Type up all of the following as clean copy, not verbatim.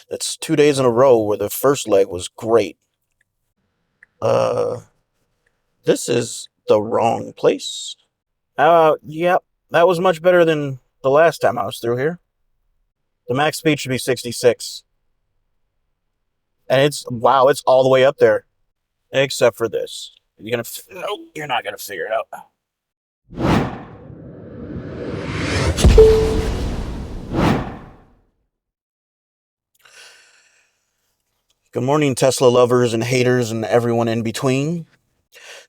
That's 2 days in a row where the first leg was great. Uh, this is the wrong place. Yep, that was much better than the last time I was through here. The max speed should be 66. And wow, it's all the way up there. Except for this. Nope, you're not gonna figure it out. Good morning, Tesla lovers and haters and everyone in between.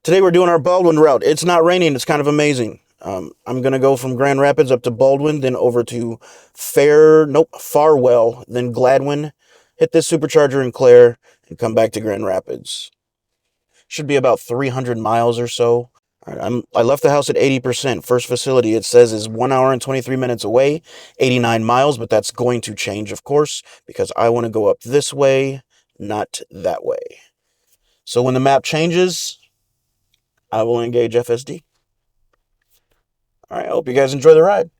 Today we're doing our Baldwin route. It's not raining. It's kind of amazing. I'm going to go from Grand Rapids up to Baldwin, then over to Farwell, then Gladwin, hit this supercharger in Clare, and come back to Grand Rapids. Should be about 300 miles or so. All right, I left the house at 80%. First facility, it says, is 1 hour and 23 minutes away, 89 miles, but that's going to change, of course, because I want to go up this way, not that way. So when the map changes, I will engage FSD. All right, I hope you guys enjoy the ride.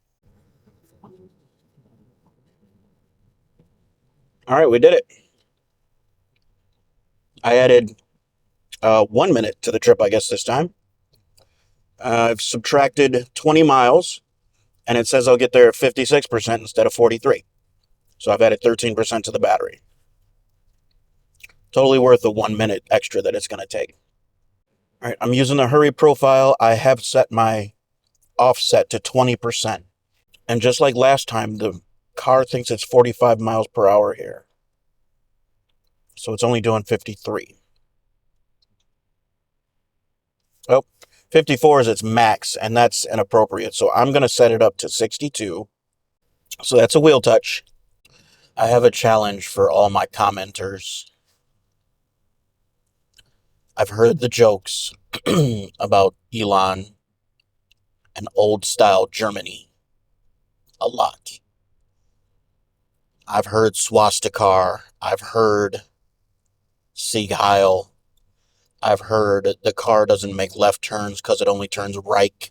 All right, we did it. I added 1 minute to the trip, I guess, this time. I've subtracted 20 miles, and it says I'll get there at 56% instead of 43. So I've added 13% to the battery. Totally worth the 1 minute extra that it's going to take. All right, I'm using the hurry profile. I have set my offset to 20%. And just like last time, the car thinks it's 45 miles per hour here. So it's only doing 53. Oh, 54 is its max, and that's inappropriate. So I'm going to set it up to 62. So that's a wheel touch. I have a challenge for all my commenters. I've heard the jokes about Elon and old-style Germany a lot. I've heard swastikar. I've heard Sieg Heil. I've heard the car doesn't make left turns because it only turns right.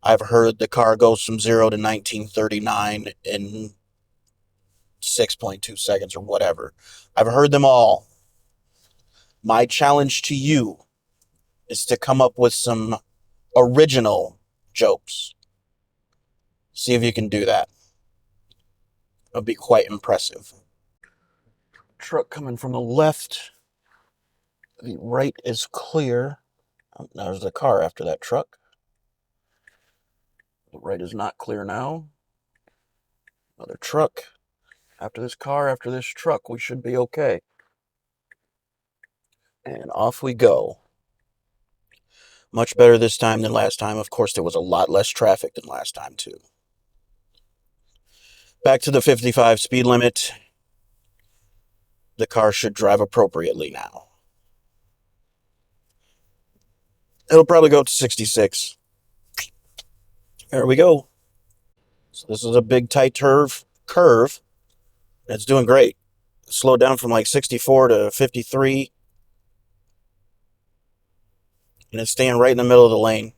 I've heard the car goes from 0 to 1939 in 6.2 seconds or whatever. I've heard them all. My challenge to you is to come up with some original jokes. See if you can do that. It'll be quite impressive. Truck coming from the left. The right is clear. Oh, there's the car after that truck. The right is not clear now. Another truck. After this car, after this truck, we should be okay. And off we go. Much better this time than last time. Of course, there was a lot less traffic than last time, too. Back to the 55 speed limit. The car should drive appropriately now. It'll probably go up to 66. There we go. So this is a big tight curve. It's doing great. Slowed down from like 64 to 53. And it's staying right in the middle of the lane.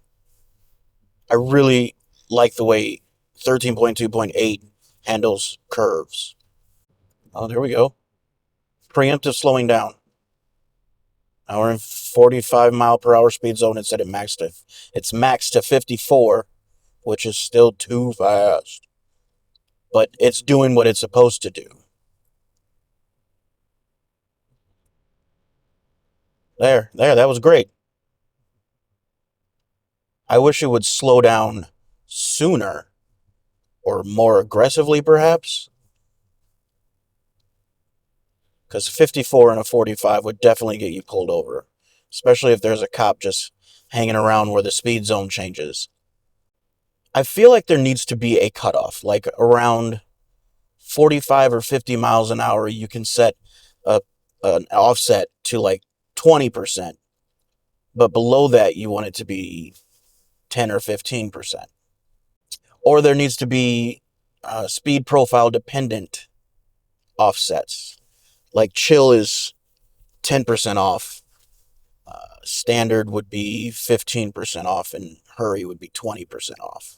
I really like the way 13.2.8 handles curves. Oh, there we go. Preemptive slowing down. Now we're in 45 mile per hour speed zone. It said it's maxed to 54, which is still too fast. But it's doing what it's supposed to do. There, that was great. I wish it would slow down sooner, or more aggressively, perhaps. Because 54 and a 45 would definitely get you pulled over, especially if there's a cop just hanging around where the speed zone changes. I feel like there needs to be a cutoff, like around 45 or 50 miles an hour, you can set an offset to like 20%. But below that, you want it to be 10 or 15%. Or there needs to be speed profile dependent offsets. Like chill is 10% off. Standard would be 15% off, and hurry would be 20% off.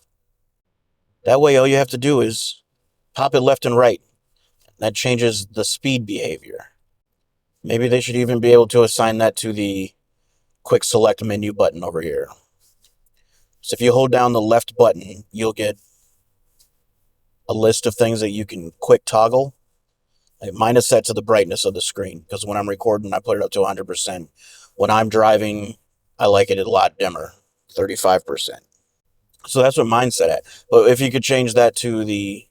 That way, all you have to do is pop it left and right. That changes the speed behavior. Maybe they should even be able to assign that to the quick select menu button over here. So if you hold down the left button, you'll get a list of things that you can quick toggle. Like mine is set to the brightness of the screen because when I'm recording, I put it up to 100%. When I'm driving, I like it a lot dimmer, 35%. So that's what mine's set at. But if you could change that to the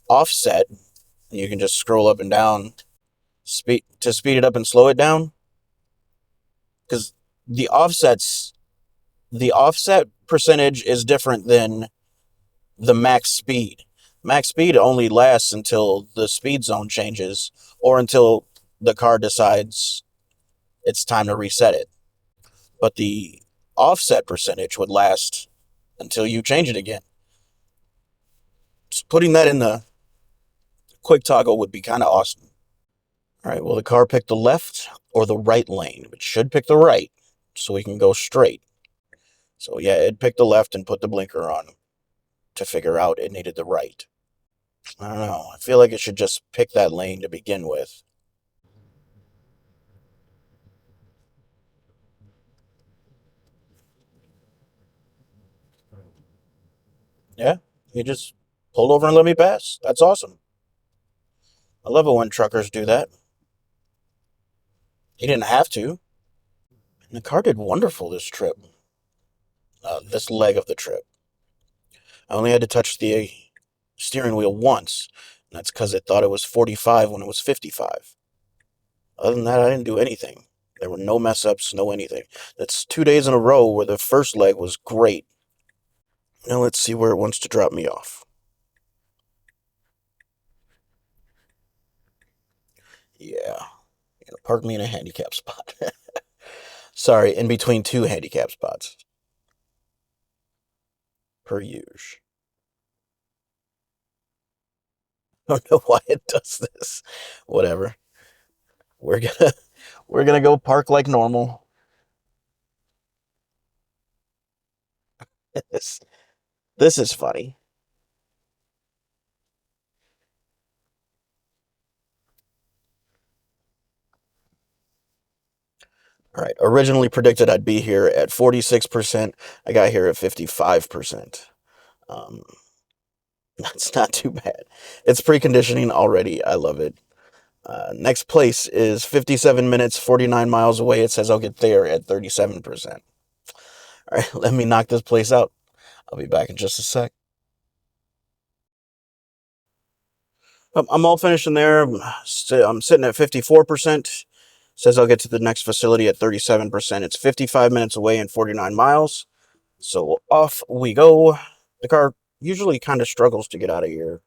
offset, you can just scroll up and down speed it up and slow it down. Because the offset percentage is different than the max speed. Max speed only lasts until the speed zone changes or until the car decides it's time to reset it. But the offset percentage would last until you change it again. Just putting that in the quick toggle would be kind of awesome. All right, will the car pick the left or the right lane? It should pick the right so we can go straight. So yeah, it picked the left and put the blinker on to figure out it needed the right. I don't know. I feel like it should just pick that lane to begin with. Yeah, you just pulled over and let me pass. That's awesome. I love it when truckers do that. He didn't have to. And the car did wonderful this trip. This leg of the trip. I only had to touch the steering wheel once. And that's because it thought it was 45 when it was 55. Other than that, I didn't do anything. There were no mess ups, no anything. That's 2 days in a row where the first leg was great. Now let's see where it wants to drop me off. Yeah. Park me in a handicap spot. Sorry, in between two handicap spots. Per usual. I don't know why it does this. Whatever. We're gonna we're gonna go park like normal. This this is funny. All right. Originally predicted I'd be here at 46%. I got here at 55%. Um, that's not too bad. It's preconditioning already. I love it. Next place is 57 minutes, 49 miles away. It says I'll get there at 37%. All right, let me knock this place out. I'll be back in just a sec. I'm all finished in there. I'm sitting at 54%. Says I'll get to the next facility at 37%. It's 55 minutes away and 49 miles. So off we go. The car usually kind of struggles to get out of here,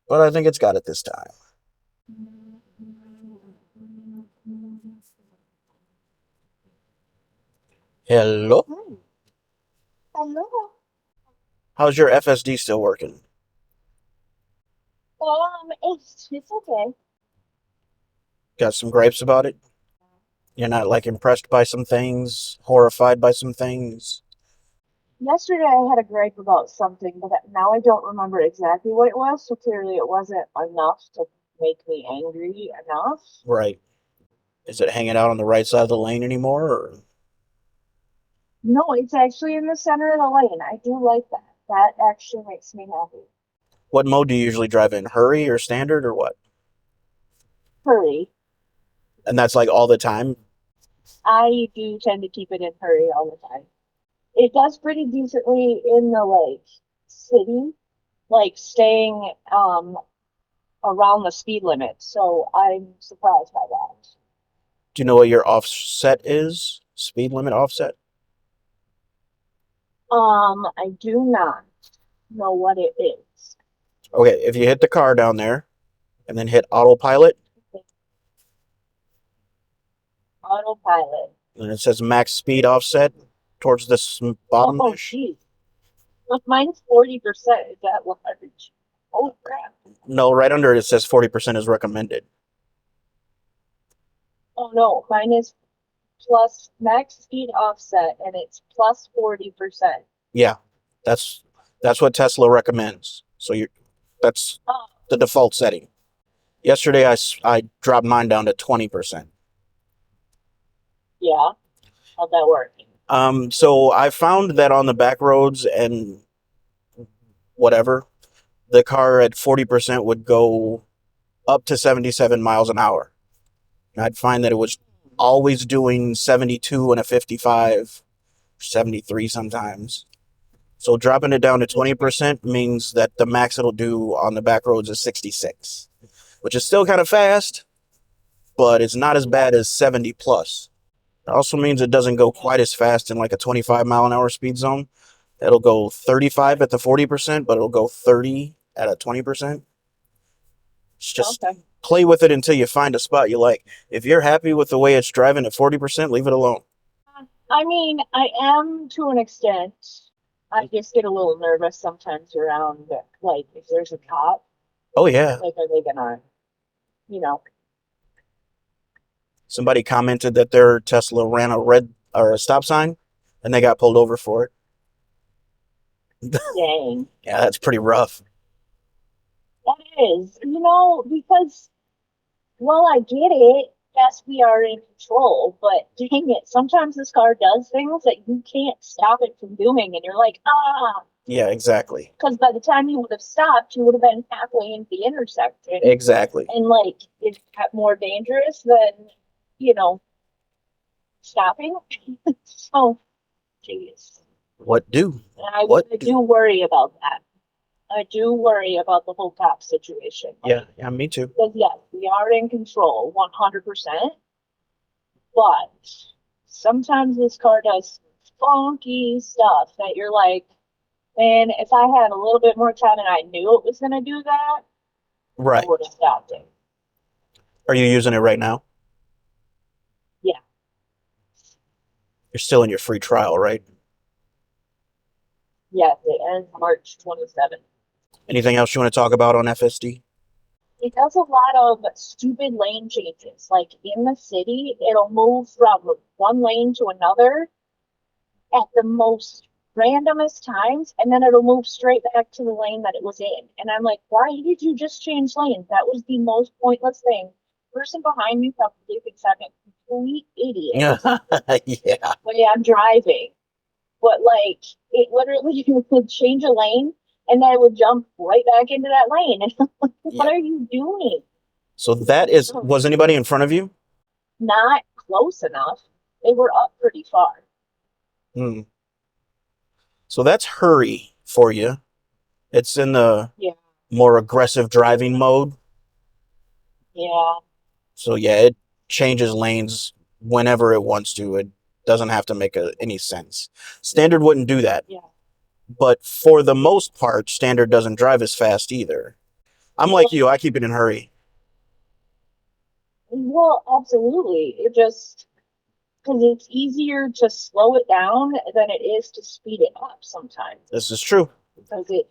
but I think it's got it this time. Hello? Hello. How's your FSD still working? It's okay. Got some gripes about it? You're not like impressed by some things, horrified by some things? Yesterday I had a gripe about something, but now I don't remember exactly what it was, so clearly it wasn't enough to make me angry enough. Right. Is it hanging out on the right side of the lane anymore? Or No, it's actually in the center of the lane. I do like that. That actually makes me happy. what mode do you usually drive in? Hurry or standard or what? Hurry. And that's like all the time? I do tend to keep it in hurry all the time. It does pretty decently in the city, like staying around the speed limit, so I'm surprised by that. Do you know what your offset is? Speed limit offset? I do not know what it is. Okay, if you hit the car down there and then hit autopilot, Autopilot. and it says max speed offset towards this bottom Oh, ish. geez. Look, mine's 40%. Is that large? Oh, crap. No, right under it, it says 40% is recommended. Oh, no. Mine is plus max speed offset, and it's plus 40%. Yeah, that's that's what Tesla recommends. So That's Oh, the default setting. Yesterday, I dropped mine down to 20%. yeah. How'd that work? So I found that on the back roads and whatever, the car at 40% would go up to 77 miles an hour. And I'd find that it was always doing 72 and a 55, 73 sometimes. So dropping it down to 20% means that the max it'll do on the back roads is 66, which is still kind of fast, but it's not as bad as 70 plus. It also means it doesn't go quite as fast in like a 25-mile-an-hour speed zone. It'll go 35 at the 40%, but it'll go 30 at a 20%. It's just Okay. play with it until you find a spot you like. If you're happy with the way it's driving at 40%, leave it alone. I mean, I am to an extent. I just get a little nervous sometimes around, like, if there's a cop, Oh, yeah. like, are they gonna, you know, Somebody commented that their Tesla ran a red or a stop sign and they got pulled over for it. dang. Yeah, that's pretty rough. That is, because, well, I get it. Yes, we are in control, but dang it, sometimes this car does things that you can't stop it from doing, and you're like, ah, Yeah, exactly. because by the time you would have stopped, you would have been halfway into the intersection, Exactly. and like, it's more dangerous than, you know, stopping. So, jeez. What do? And I What do? do worry about that. I do worry about the whole cop situation. Yeah, yeah, me too. Because yes, we are in control 100%, but sometimes this car does funky stuff that you're like, man, if I had a little bit more time and I knew it was going to do that, I Right. would have stopped it. Are you using it right now? Yeah. You're still in your free trial, right? Yes, it ends March 27th. Anything else you want to talk about on FSD? It does a lot of stupid lane changes. Like in the city, it'll move from one lane to another at the most randomest times, and then it'll move straight back to the lane that it was in. And I'm like, why did you just change lanes? That was the most pointless thing. Person behind me probably thinks I'm a complete idiot. Yeah. But yeah, I'm driving. But like, it literally would change a lane, and then it would jump right back into that lane. And I'm like, what Yeah. are you doing? So that is, was anybody in front of you? Not close enough. They were up pretty far. Hmm. So that's hurry for you. It's in the Yeah, more aggressive driving mode. yeah, So yeah, it changes lanes whenever it wants to. It doesn't have to make any sense. Standard wouldn't do that. yeah. But for the most part, standard doesn't drive as fast either. I'm like you, I keep it in hurry. Well, absolutely. It just because it's easier to slow it down than it is to speed it up sometimes This is true. because it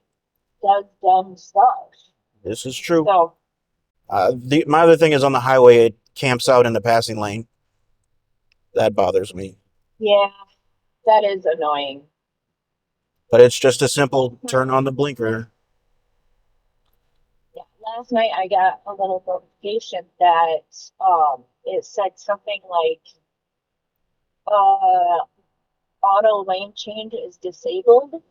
does dumb stuff. This is true. So, My other thing is on the highway, it camps out in the passing lane. That bothers me. yeah, that is annoying. But it's just a simple turn on the blinker. Yeah, last night I got a little notification that it said something like uh auto lane change is disabled.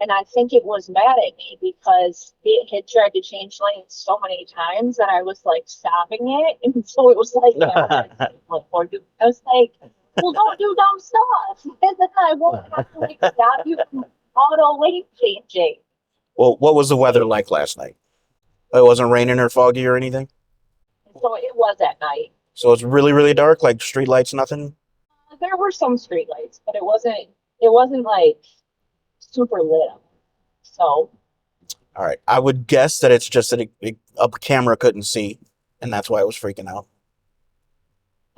And I think it was mad at me because it had tried to change lanes so many times that I was like stopping it. And so it was like, yeah, I was like, well, don't do dumb stuff. And then I won't have to like stop you from auto lane changing. Well, what was the weather like last night? It wasn't raining or foggy or anything? And so it was at night. So it's really, really dark, like street lights, nothing? There were some streetlights, but it wasn't like super lit up. So All right. I would guess that it's just that a camera couldn't see, and that's why it was freaking out.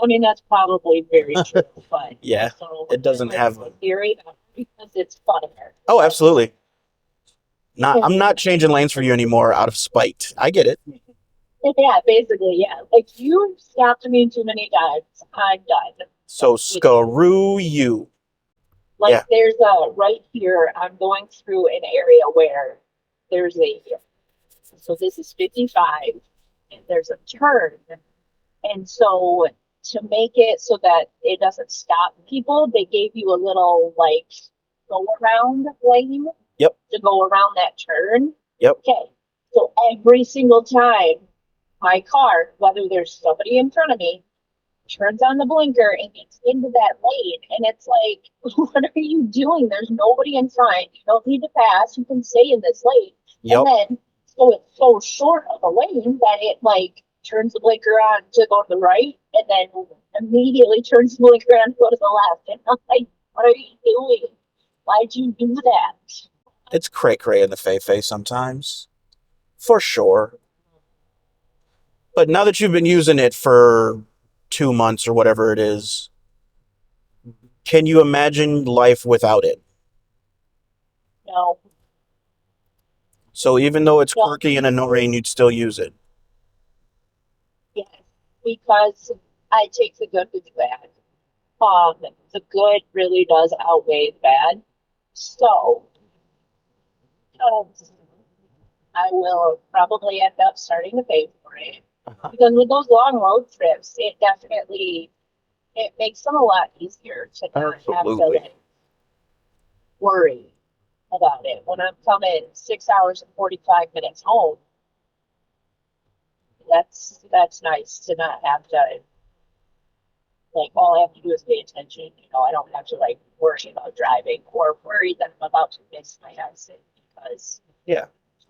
I mean that's probably very true, but Yeah, so it doesn't have. a theory because it's funnier. Oh, absolutely. I'm not changing lanes for you anymore out of spite. I get it. Yeah, basically, yeah. Like you stopped me too many times. I'm done. So screw you. Like Yeah. there's a right here. I'm going through an area where there's a So this is 55, and there's a turn. And so to make it so that it doesn't stop people, they gave you a little like go around lane Yep. to go around that turn. Yep. Okay. So every single time my car, whether there's somebody in front of me, turns on the blinker and gets into that lane, and it's like, what are you doing? There's nobody in front. You don't need to pass. You can stay in this lane. Yep. And then, so it's so short of a lane that it like turns the blinker on to go to the right, and then immediately turns the blinker on to go to the left. And I'm like, what are you doing? Why'd you do that? It's cray cray in the fei sometimes, for sure. But now that you've been using it for 2 months or whatever it is, can you imagine life without it? No, So even though it's no, quirky and annoying, you'd still use it. yes, because I take the good with the bad. The good really does outweigh the bad. So, um, I will probably end up starting to pay for it because with those long road trips, it definitely it makes them a lot easier to not have to Absolutely. like worry about it. When I'm coming 6 hours and 45 minutes home, that's nice to not have to like all I have to do is pay attention. I don't have to like worry about driving or worry that I'm about to miss my exit because Yeah.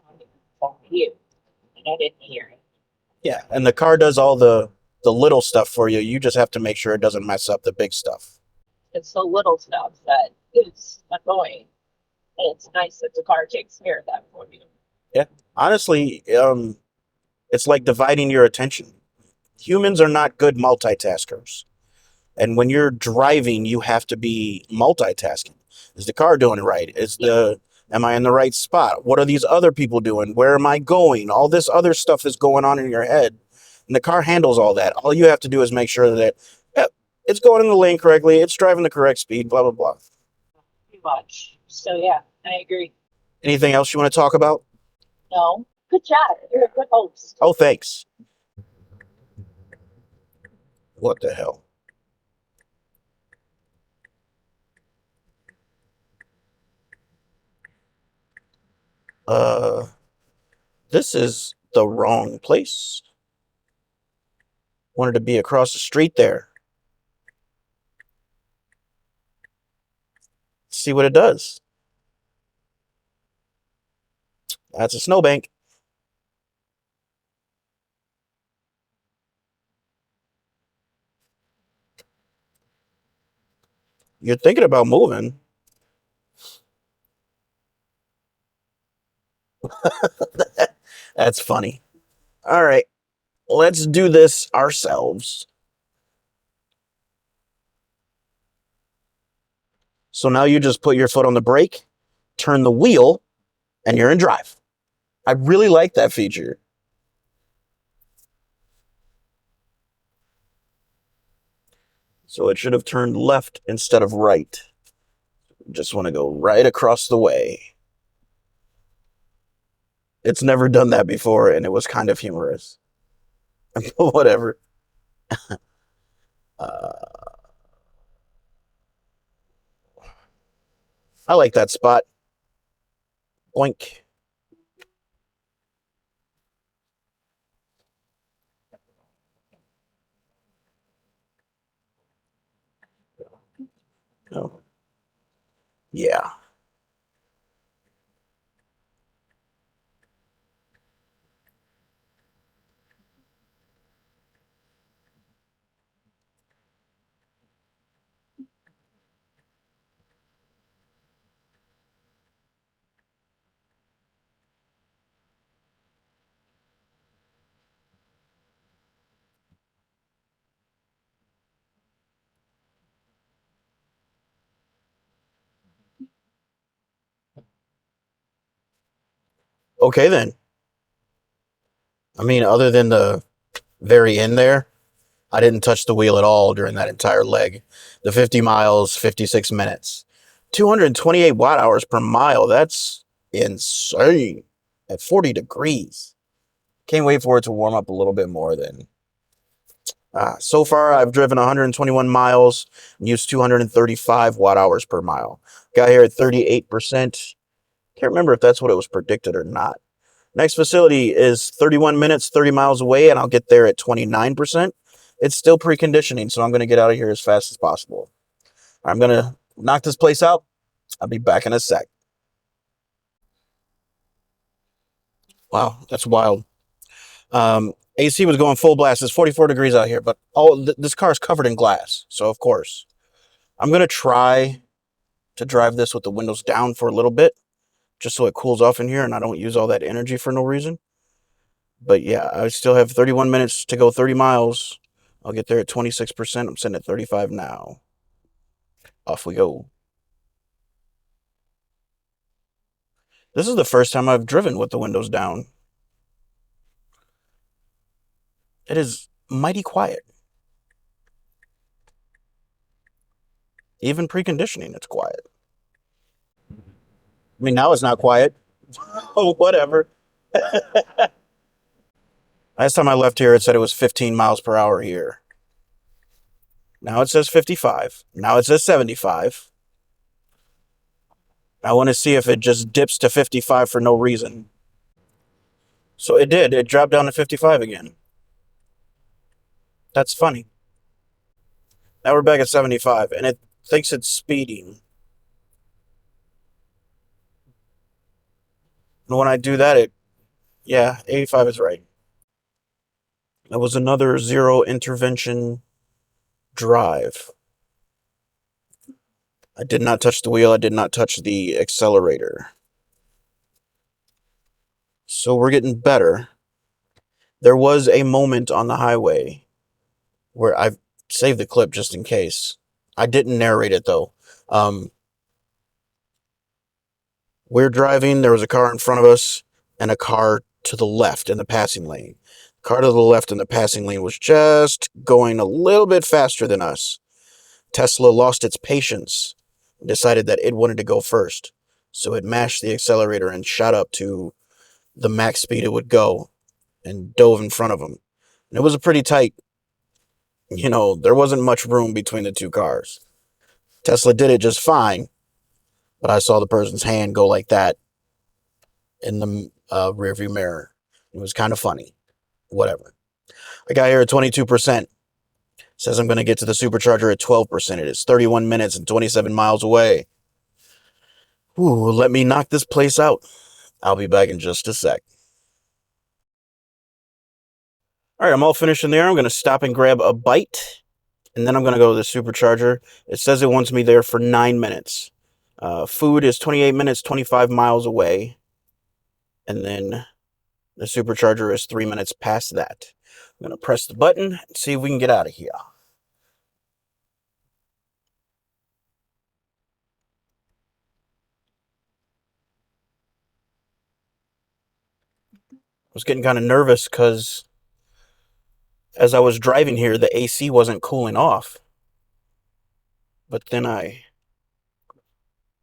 I'm on the phone with you and I didn't hear it. Yeah. And the car does all the little stuff for you. You just have to make sure it doesn't mess up the big stuff. It's the little stuff that is annoying. And it's nice that the car takes care of that for you. Yeah. Honestly, it's like dividing your attention. Humans are not good multitaskers. And when you're driving, you have to be multitasking. Is the car doing it right? Am I in the right spot? What are these other people doing? Where am I going? All this other stuff is going on in your head. And the car handles all that. All you have to do is make sure that it's going in the lane correctly. It's driving the correct speed, blah, blah, blah. Pretty much. So yeah, I agree. Anything else you want to talk about? No. Good job. You're a good host. Oh, thanks. What the hell? Uh, this is the wrong place. Wanted to be across the street there. See what it does. That's a snowbank. You're thinking about moving. That's funny. All right, let's do this ourselves. So now you just put your foot on the brake, turn the wheel, and you're in drive. I really like that feature. So it should have turned left instead of right. Just want to go right across the way. It's never done that before, and it was kind of humorous. Whatever. Uh, I like that spot. Oink. Oh, yeah. Okay, then. I mean, other than the very end there, I didn't touch the wheel at all during that entire leg. The 50 miles, 56 minutes. 228 watt hours per mile. That's insane. at 40 degrees. Can't wait for it to warm up a little bit more then. So far, I've driven 121 miles and used 235 watt hours per mile. Got here at 38%. Can't remember if that's what it was predicted or not. Next facility is 31 minutes, 30 miles away, and I'll get there at 29%. It's still preconditioning, so I'm going to get out of here as fast as possible. I'm going to knock this place out. I'll be back in a sec. Wow, that's wild. AC was going full blast. It's 44 degrees out here, but this car is covered in glass. So, of course, I'm going to try to drive this with the windows down for a little bit, just so it cools off in here and I don't use all that energy for no reason. But yeah, I still have 31 minutes to go 30 miles. I'll get there at 26%. I'm sitting at 35 now. Off we go. This is the first time I've driven with the windows down. It is mighty quiet. Even preconditioning, it's quiet. I mean, now it's not quiet. Oh, whatever. Last time I left here, it said it was 15 miles per hour here. Now it says 55. Now it says 75. I want to see if it just dips to 55 for no reason. So it did. It dropped down to 55 again. That's funny. Now we're back at 75, and it thinks it's speeding. And when I do that, yeah, 85 is right. That was another zero intervention drive. I did not touch the wheel. I did not touch the accelerator. So we're getting better. There was a moment on the highway where I've saved the clip just in case. I didn't narrate it though. We're driving. There was a car in front of us and a car to the left in the passing lane. The car to the left in the passing lane was just going a little bit faster than us. Tesla lost its patience and decided that it wanted to go first. So it mashed the accelerator and shot up to the max speed it would go and dove in front of him. And it was a pretty tight, there wasn't much room between the two cars. Tesla did it just fine, but I saw the person's hand go like that in the rearview mirror. It was kind of funny. Whatever. I got here at 22%. Says I'm going to get to the supercharger at 12%. It is 31 minutes and 27 miles away. Ooh, let me knock this place out. I'll be back in just a sec. All right, I'm all finished in there. I'm going to stop and grab a bite, and then I'm going to go to the supercharger. It says it wants me there for 9 minutes. Food is 28 minutes, 25 miles away. And then the supercharger is 3 minutes past that. I'm going to press the button and see if we can get out of here. I was getting kind of nervous because as I was driving here, the AC wasn't cooling off. But then I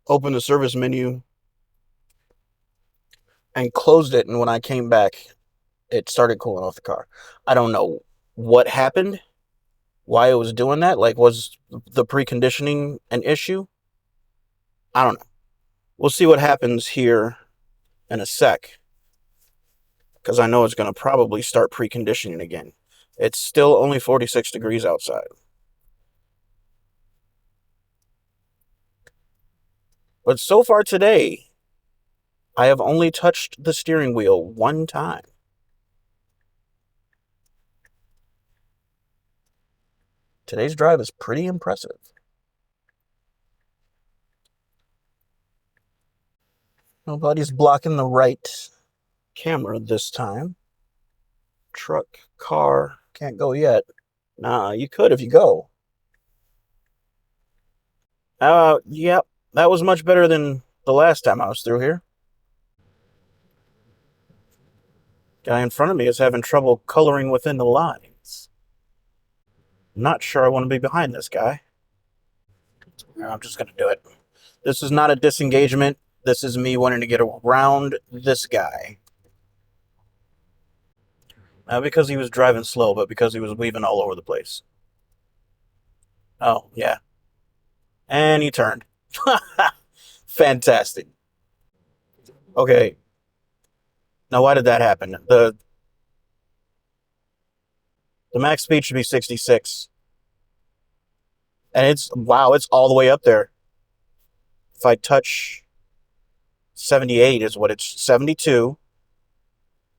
opened the service menu and closed it, and when I came back, it started cooling off the car. I don't know what happened, why it was doing that. Like, was the preconditioning an issue? I don't know. We'll see what happens here in a sec, because I know it's going to probably start preconditioning again. It's still only 46 degrees outside. But so far today, I have only touched the steering wheel one time. Today's drive is pretty impressive. Nobody's blocking the right camera this time. Truck, car, can't go yet. Nah, you could if you go. Yep, that was much better than the last time I was through here. Guy in front of me is having trouble coloring within the lines. Not sure I want to be behind this guy. I'm just going to do it. This is not a disengagement. This is me wanting to get around this guy. Not because he was driving slow, but because he was weaving all over the place. Oh, yeah. And he turned. Fantastic. Okay. Now, why did that happen? The max speed should be 66. And it's, wow, it's all the way up there. If I touch 78 is what it's 72.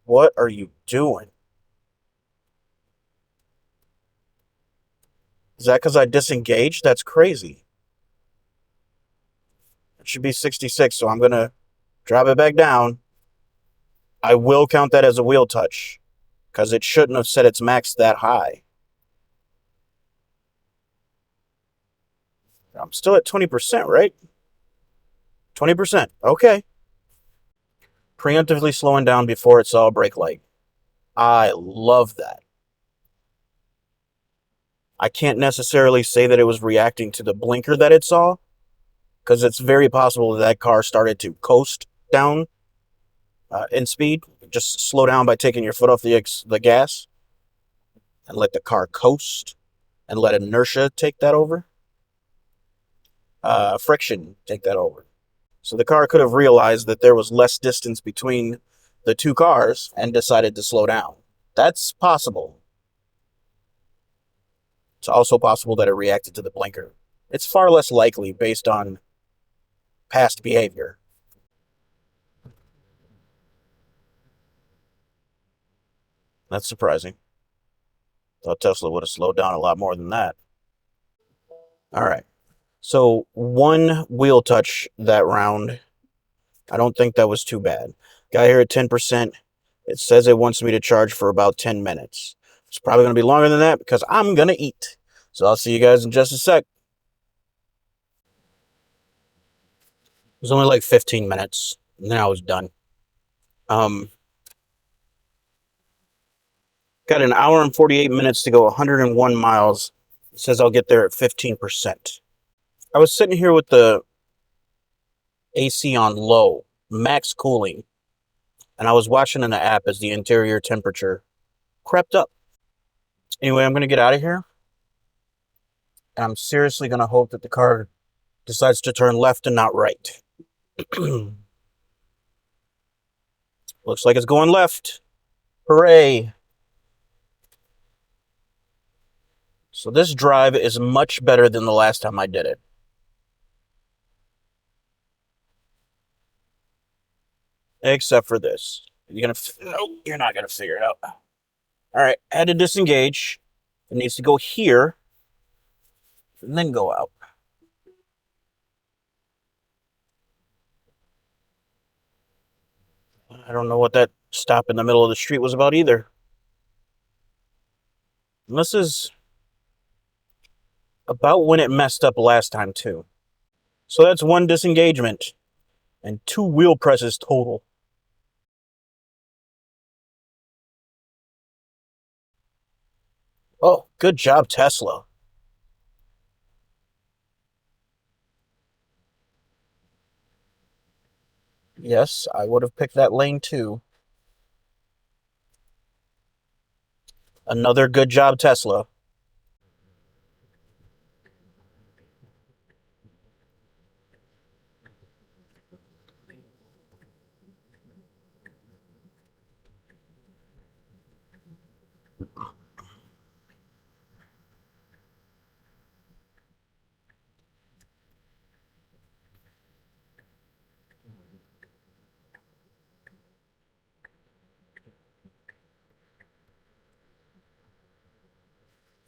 What are you doing? Is that because I disengaged? That's crazy. It should be 66, so I'm going to drop it back down. I will count that as a wheel touch because it shouldn't have set its max that high. I'm still at 20%, right? 20%. Okay. Preemptively slowing down before it saw a brake light. I love that. I can't necessarily say that it was reacting to the blinker that it saw because it's very possible that car started to coast down in speed. Just slow down by taking your foot off the gas and let the car coast and let inertia take that over. Friction take that over. So the car could have realized that there was less distance between the two cars and decided to slow down. That's possible. It's also possible that it reacted to the blinker. It's far less likely based on past behavior. That's surprising. Thought Tesla would have slowed down a lot more than that. All right. So one wheel touch that round. I don't think that was too bad. Got here at 10%. It says it wants me to charge for about 10 minutes. It's probably going to be longer than that because I'm going to eat. So I'll see you guys in just a sec. It was only like 15 minutes, and then I was done. Um, got an hour and 48 minutes to go 101 miles. It says I'll get there at 15%. I was sitting here with the AC on low, max cooling, and I was watching in the app as the interior temperature crept up. Anyway, I'm going to get out of here, and I'm seriously going to hope that the car decides to turn left and not right. Looks like it's going left. Hooray. So this drive is much better than the last time I did it. Except for this. Nope, you're not gonna figure it out. All right, I had to disengage. It needs to go here and then go out. I don't know what that stop in the middle of the street was about either. And this is about when it messed up last time too. So that's one disengagement and 2 wheel presses total. Oh, good job, Tesla. Yes, I would have picked that lane too. Another good job, Tesla.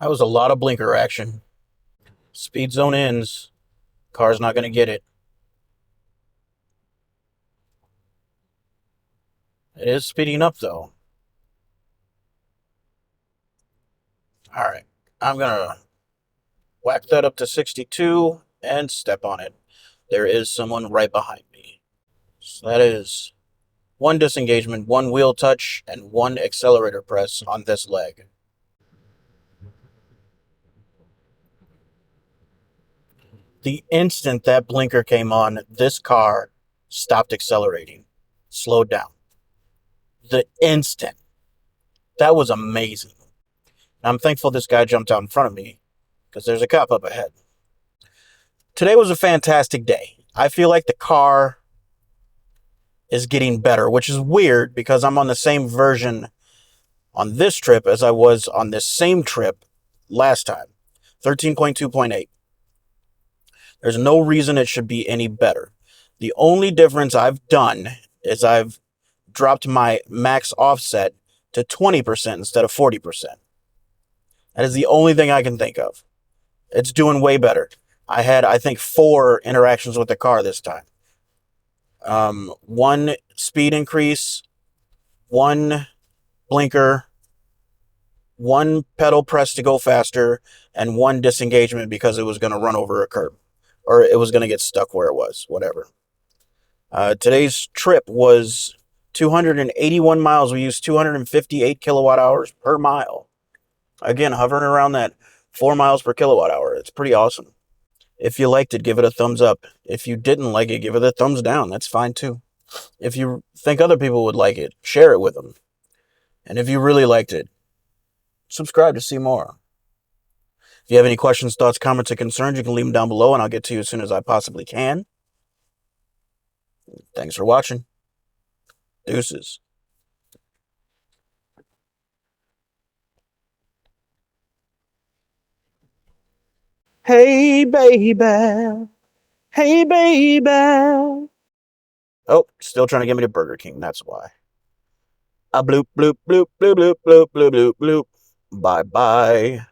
That was a lot of blinker action. Speed zone ends. Car's not going to get it. It is speeding up though. All right. I'm going to whack that up to 62 and step on it. There is someone right behind me. So that is 1 disengagement, 1 wheel touch, and 1 accelerator press on this leg. The instant that blinker came on, this car stopped accelerating, slowed down. The instant. That was amazing. And I'm thankful this guy jumped out in front of me because there's a cop up ahead. Today was a fantastic day. I feel like the car is getting better, which is weird because I'm on the same version on this trip as I was on this same trip last time. 13.2.8. There's no reason it should be any better. The only difference I've done is I've dropped my max offset to 20% instead of 40%. That is the only thing I can think of. It's doing way better. I had, I think, 4 interactions with the car this time. One speed increase, one blinker, one pedal press to go faster, and one disengagement because it was going to run over a curb. Or it was going to get stuck where it was, whatever. Today's trip was 281 miles. We used 258 kilowatt hours per mile. Again, hovering around that 4 miles per kilowatt hour. It's pretty awesome. If you liked it, give it a thumbs up. If you didn't like it, give it a thumbs down. That's fine too. If you think other people would like it, share it with them. And if you really liked it, subscribe to see more. If you have any questions, thoughts, comments, or concerns, you can leave them down below and I'll get to you as soon as I possibly can. Thanks for watching. Deuces. Hey, baby. Hey, baby. Oh, still trying to get me to Burger King. That's why. A bloop, bloop, bloop, bloop, bloop, bloop, bloop, bloop, bloop. Bye-bye.